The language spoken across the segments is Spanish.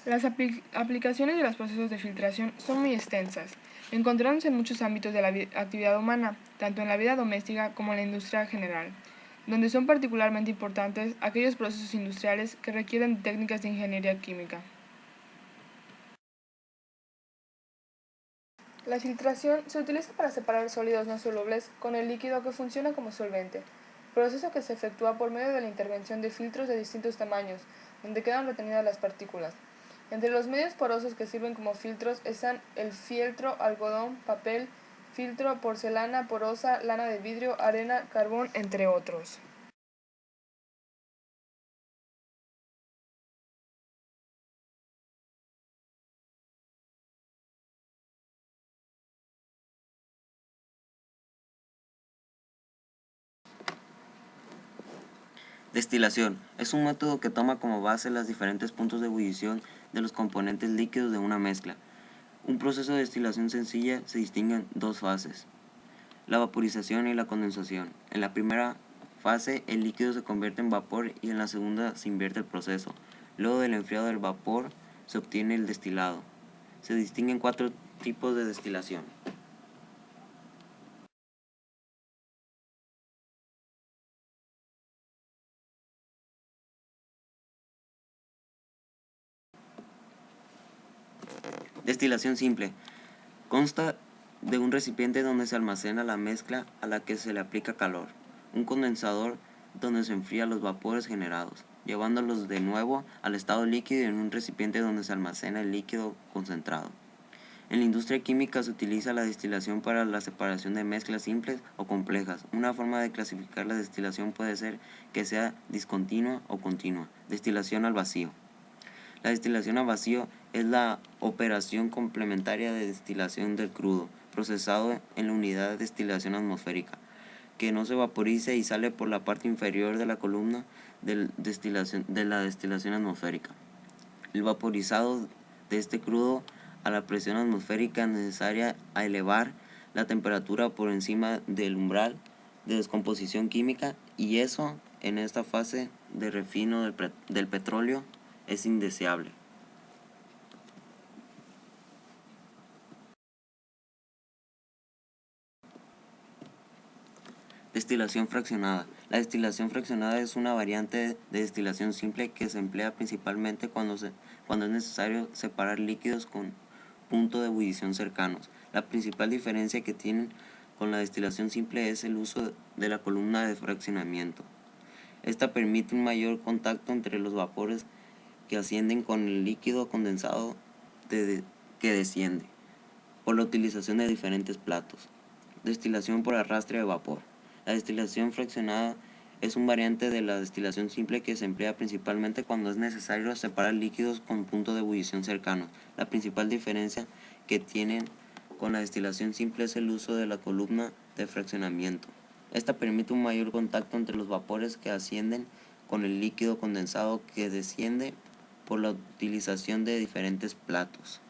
Las aplicaciones de los procesos de filtración son muy extensas, encontrándose en muchos ámbitos de la actividad humana, tanto en la vida doméstica como en la industria general, donde son particularmente importantes aquellos procesos industriales que requieren técnicas de ingeniería química. La filtración se utiliza para separar sólidos no solubles con el líquido que funciona como solvente, proceso que se efectúa por medio de la intervención de filtros de distintos tamaños, donde quedan retenidas las partículas. Entre los medios porosos que sirven como filtros están el fieltro, algodón, papel, filtro, porcelana porosa, lana de vidrio, arena, carbón, entre otros. Destilación es un método que toma como base los diferentes puntos de ebullición de los componentes líquidos de una mezcla. Un proceso de destilación sencilla se distingue en dos fases: la vaporización y la condensación. En la primera fase el líquido se convierte en vapor y en la segunda se invierte el proceso. Luego del enfriado del vapor se obtiene el destilado. Se distinguen cuatro tipos de destilación. Destilación simple. Consta de un recipiente donde se almacena la mezcla a la que se le aplica calor, un condensador donde se enfrían los vapores generados, llevándolos de nuevo al estado líquido y en un recipiente donde se almacena el líquido concentrado. En la industria química se utiliza la destilación para la separación de mezclas simples o complejas. Una forma de clasificar la destilación puede ser que sea discontinua o continua. Destilación al vacío. La destilación a vacío es la operación complementaria de destilación del crudo, procesado en la unidad de destilación atmosférica, que no se vaporiza y sale por la parte inferior de la columna de la destilación atmosférica. El vaporizado de este crudo a la presión atmosférica necesaria a elevar la temperatura por encima del umbral de descomposición química, y eso en esta fase de refino del petróleo es indeseable. Destilación fraccionada. La destilación fraccionada es una variante de destilación simple que se emplea principalmente cuando es necesario separar líquidos con punto de ebullición cercanos. La principal diferencia que tienen con la destilación simple es el uso de la columna de fraccionamiento. Esta permite un mayor contacto entre los vapores que ascienden con el líquido condensado que desciende, por la utilización de diferentes platos. Destilación por arrastre de vapor. La destilación fraccionada es una variante de la destilación simple que se emplea principalmente cuando es necesario separar líquidos con punto de ebullición cercanos. La principal diferencia que tienen con la destilación simple es el uso de la columna de fraccionamiento. Esta permite un mayor contacto entre los vapores que ascienden con el líquido condensado que desciende por la utilización de diferentes platos.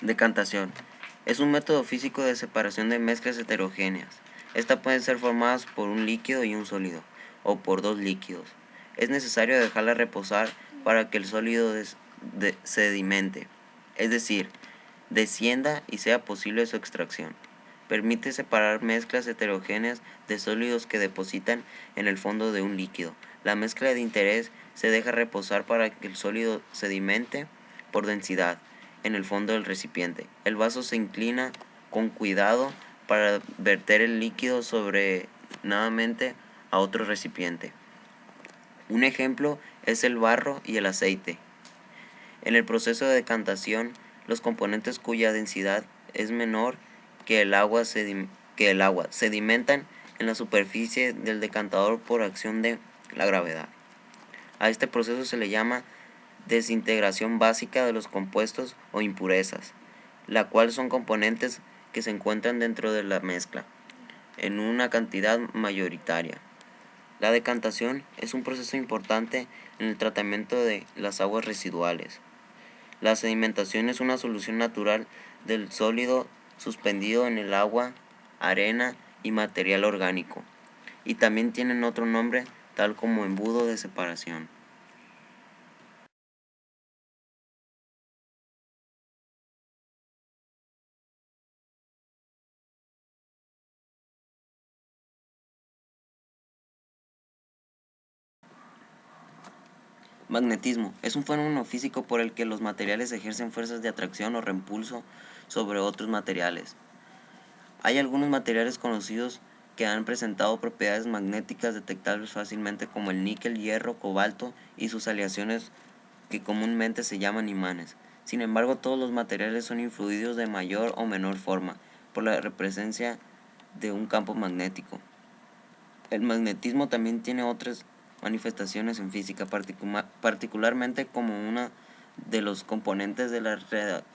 Decantación. Es un método físico de separación de mezclas heterogéneas. Estas pueden ser formadas por un líquido y un sólido, o por dos líquidos. Es necesario dejarla reposar para que el sólido sedimente, es decir, descienda y sea posible su extracción. Permite separar mezclas heterogéneas de sólidos que depositan en el fondo de un líquido. La mezcla de interés se deja reposar para que el sólido sedimente por densidad en el fondo del recipiente. El vaso se inclina con cuidado para verter el líquido sobrenadamente a otro recipiente. Un ejemplo es el barro y el aceite. En el proceso de decantación, los componentes cuya densidad es menor que el agua sedimentan en la superficie del decantador por acción de la gravedad. A este proceso se le llama desintegración básica de los compuestos o impurezas, la cual son componentes que se encuentran dentro de la mezcla en una cantidad mayoritaria. La decantación es un proceso importante en el tratamiento de las aguas residuales. La sedimentación es una solución natural del sólido suspendido en el agua, arena y material orgánico, y también tienen otro nombre, tal como embudo de separación. Magnetismo es un fenómeno físico por el que los materiales ejercen fuerzas de atracción o repulso sobre otros materiales. Hay algunos materiales conocidos que han presentado propiedades magnéticas detectables fácilmente, como el níquel, hierro, cobalto y sus aleaciones, que comúnmente se llaman imanes. Sin embargo, todos los materiales son influidos de mayor o menor forma por la presencia de un campo magnético. El magnetismo también tiene otras manifestaciones en física, particularmente como uno de los componentes de la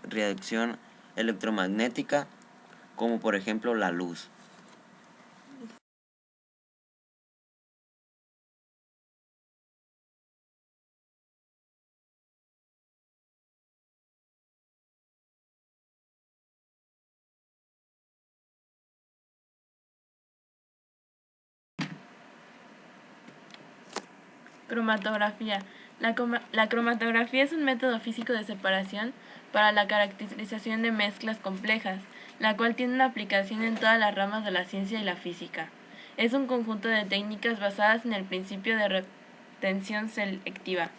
radiación electromagnética, como por ejemplo la luz. Cromatografía. La cromatografía es un método físico de separación para la caracterización de mezclas complejas, la cual tiene una aplicación en todas las ramas de la ciencia y la física. Es un conjunto de técnicas basadas en el principio de retención selectiva,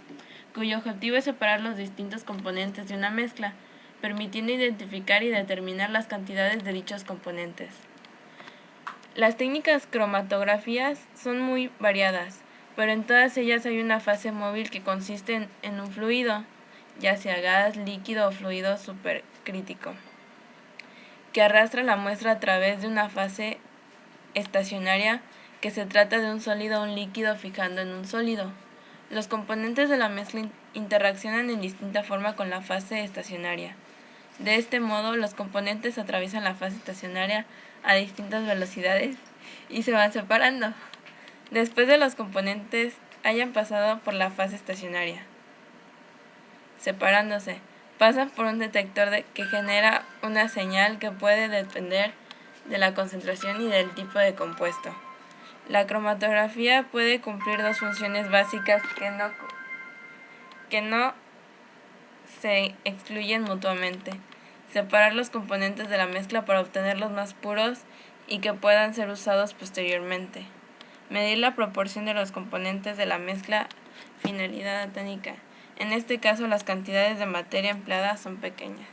cuyo objetivo es separar los distintos componentes de una mezcla, permitiendo identificar y determinar las cantidades de dichos componentes. Las técnicas cromatografías son muy variadas, pero en todas ellas hay una fase móvil que consiste en un fluido, ya sea gas, líquido o fluido supercrítico, que arrastra la muestra a través de una fase estacionaria, que se trata de un sólido o un líquido fijando en un sólido. Los componentes de la mezcla interaccionan en distinta forma con la fase estacionaria. De este modo, los componentes atraviesan la fase estacionaria a distintas velocidades y se van separando. Después de los componentes hayan pasado por la fase estacionaria, separándose, pasan por un detector que genera una señal que puede depender de la concentración y del tipo de compuesto. La cromatografía puede cumplir dos funciones básicas que no se excluyen mutuamente: separar los componentes de la mezcla para obtenerlos más puros y que puedan ser usados posteriormente. Medir la proporción de los componentes de la mezcla. Finalidad técnica. En este caso, las cantidades de materia empleada son pequeñas.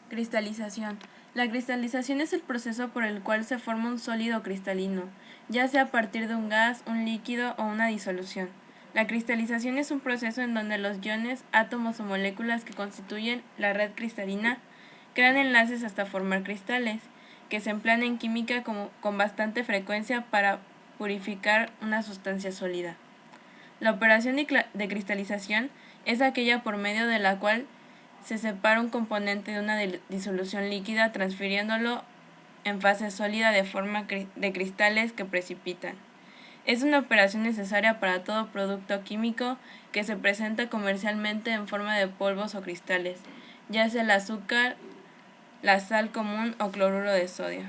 Cristalización. La cristalización es el proceso por el cual se forma un sólido cristalino, ya sea a partir de un gas, un líquido o una disolución. La cristalización es un proceso en donde los iones, átomos o moléculas que constituyen la red cristalina crean enlaces hasta formar cristales, que se emplean en química con bastante frecuencia para purificar una sustancia sólida. La operación de cristalización es aquella por medio de la cual se separa un componente de una disolución líquida, transfiriéndolo en fase sólida de forma de cristales que precipitan. Es una operación necesaria para todo producto químico que se presenta comercialmente en forma de polvos o cristales, ya sea el azúcar, la sal común o cloruro de sodio.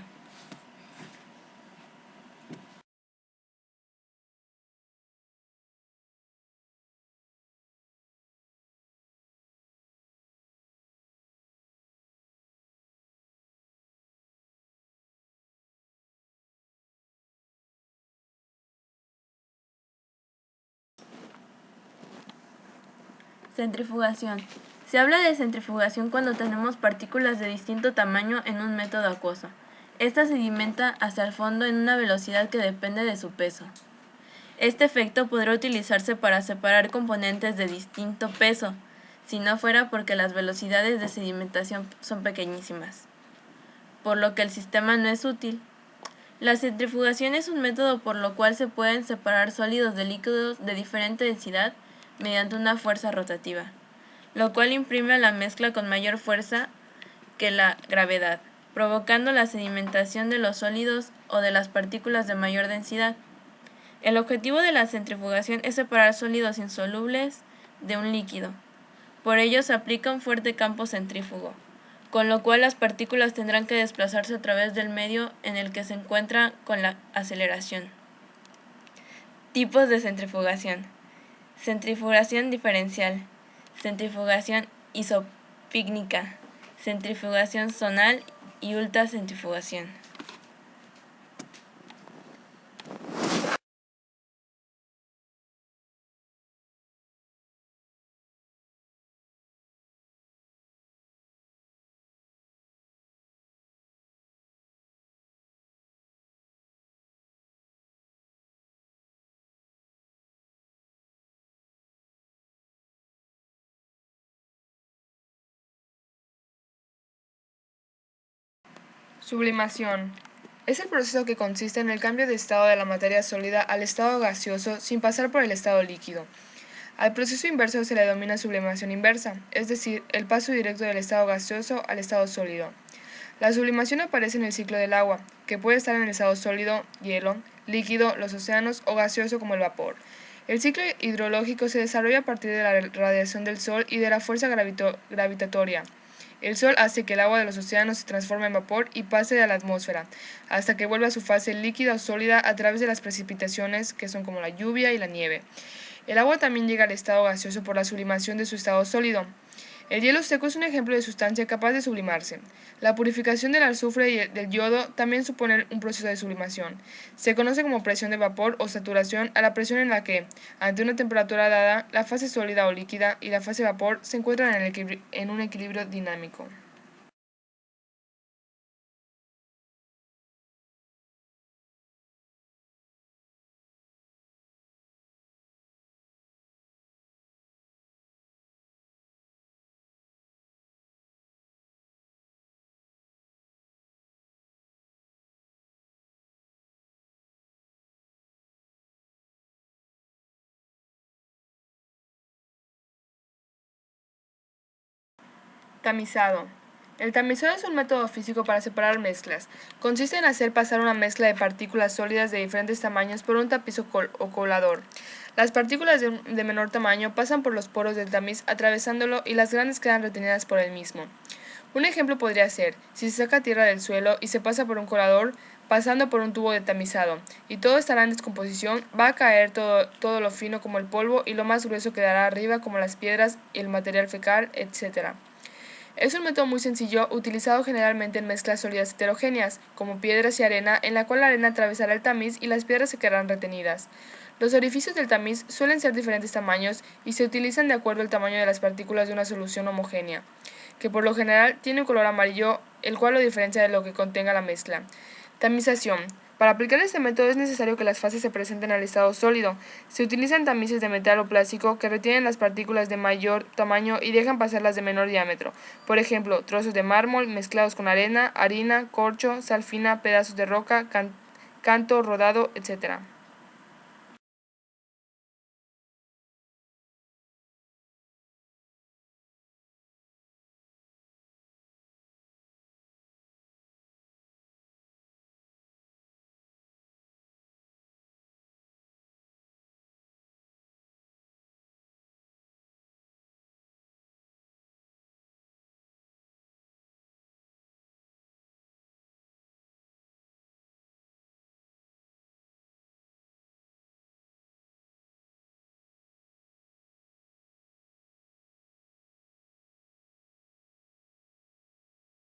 Centrifugación. Se habla de centrifugación cuando tenemos partículas de distinto tamaño en un método acuoso. Esta sedimenta hacia el fondo en una velocidad que depende de su peso. Este efecto podrá utilizarse para separar componentes de distinto peso. si no fuera porque las velocidades de sedimentación son pequeñísimas, por lo que el sistema no es útil. La centrifugación es un método por lo cual se pueden separar sólidos de líquidos de diferente densidad mediante una fuerza rotativa, lo cual imprime a la mezcla con mayor fuerza que la gravedad, provocando la sedimentación de los sólidos o de las partículas de mayor densidad. El objetivo de la centrifugación es separar sólidos insolubles de un líquido. Por ello se aplica un fuerte campo centrífugo, con lo cual las partículas tendrán que desplazarse a través del medio en el que se encuentran con la aceleración. Tipos de centrifugación. Centrifugación diferencial, centrifugación isopícnica, centrifugación zonal y ultracentrifugación. Sublimación. Es el proceso que consiste en el cambio de estado de la materia sólida al estado gaseoso sin pasar por el estado líquido. Al proceso inverso se le denomina sublimación inversa, es decir, el paso directo del estado gaseoso al estado sólido. La sublimación aparece en el ciclo del agua, que puede estar en el estado sólido, hielo, líquido, los océanos o gaseoso como el vapor. El ciclo hidrológico se desarrolla a partir de la radiación del Sol y de la fuerza gravitatoria. El Sol hace que el agua de los océanos se transforme en vapor y pase a la atmósfera, hasta que vuelve a su fase líquida o sólida a través de las precipitaciones, que son como la lluvia y la nieve. El agua también llega al estado gaseoso por la sublimación de su estado sólido. El hielo seco es un ejemplo de sustancia capaz de sublimarse. La purificación del azufre y del yodo también supone un proceso de sublimación. Se conoce como presión de vapor o saturación a la presión en la que, ante una temperatura dada, la fase sólida o líquida y la fase vapor se encuentran en un equilibrio dinámico. Tamizado. El tamizado es un método físico para separar mezclas. Consiste en hacer pasar una mezcla de partículas sólidas de diferentes tamaños por un tapiz o colador. Las partículas de menor tamaño pasan por los poros del tamiz atravesándolo y las grandes quedan retenidas por el mismo. Un ejemplo podría ser, si se saca tierra del suelo y se pasa por un colador, pasando por un tubo de tamizado, y todo estará en descomposición, va a caer todo lo fino como el polvo y lo más grueso quedará arriba como las piedras y el material fecal, etc. Es un método muy sencillo, utilizado generalmente en mezclas sólidas heterogéneas, como piedras y arena, en la cual la arena atravesará el tamiz y las piedras se quedarán retenidas. Los orificios del tamiz suelen ser de diferentes tamaños y se utilizan de acuerdo al tamaño de las partículas de una solución homogénea, que por lo general tiene un color amarillo, el cual lo diferencia de lo que contenga la mezcla. Tamización. Para aplicar este método es necesario que las fases se presenten al estado sólido. Se utilizan tamices de metal o plástico que retienen las partículas de mayor tamaño y dejan pasar las de menor diámetro. Por ejemplo, trozos de mármol mezclados con arena, harina, corcho, sal fina, pedazos de roca, canto rodado, etc.